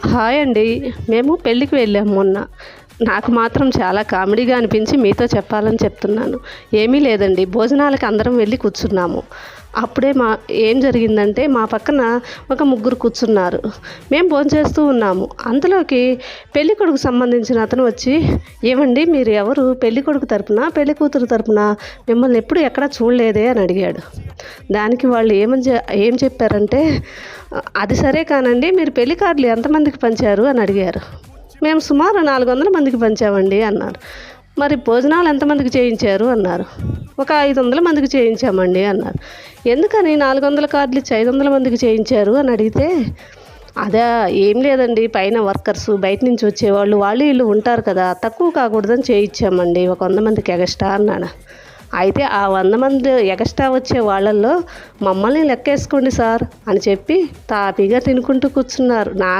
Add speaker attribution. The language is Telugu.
Speaker 1: హాయ్ అండి. మేము పెళ్ళికి వెళ్ళాము మొన్న. నాకు మాత్రం చాలా కామెడీగా అనిపించి మీతో చెప్పాలని చెప్తున్నాను. ఏమీ లేదండి, భోజనాలకి అందరం వెళ్ళి కూర్చున్నాము. అప్పుడే ఏం జరిగిందంటే మా పక్కన ఒక ముగ్గురు కూర్చున్నారు. మేము భోంచేస్తూ ఉన్నాము. అంతలోకి పెళ్ళికొడుకు సంబంధించిన అతను వచ్చి, ఏమండి మీరు ఎవరు? పెళ్ళికొడుకు తరపున పెళ్ళి కూతురు తరపున? మిమ్మల్ని ఎప్పుడు ఎక్కడా చూడలేదే అని అడిగాడు. దానికి వాళ్ళు ఏం చెప్పారంటే, అది సరే కానండి, మీరు పెళ్లి కార్డులు ఎంతమందికి పంచారు అని అడిగారు. మేము సుమారు 400 మందికి పంచామండి అన్నారు. మరి భోజనాలు ఎంతమందికి చేయించారు అన్నారు. ఒక 500 మందికి చేయించామండి అన్నారు. ఎందుకని 400 కార్డులు ఇచ్చి 500 మందికి చేయించారు అని అడిగితే, అదా ఏం లేదండి, పైన వర్కర్సు బయట నుంచి వచ్చేవాళ్ళు వాళ్ళు వీళ్ళు ఉంటారు కదా, తక్కువ కాకూడదని చేయించామండి ఒక 100 మందికి ఎగస్ట్రా అన్నాడు. అయితే ఆ 100 మంది ఎగస్ట్రా వచ్చే వాళ్ళల్లో మమ్మల్ని లెక్కేసుకోండి సార్ అని చెప్పి తాపీగా తినుకుంటూ కూర్చున్నారు.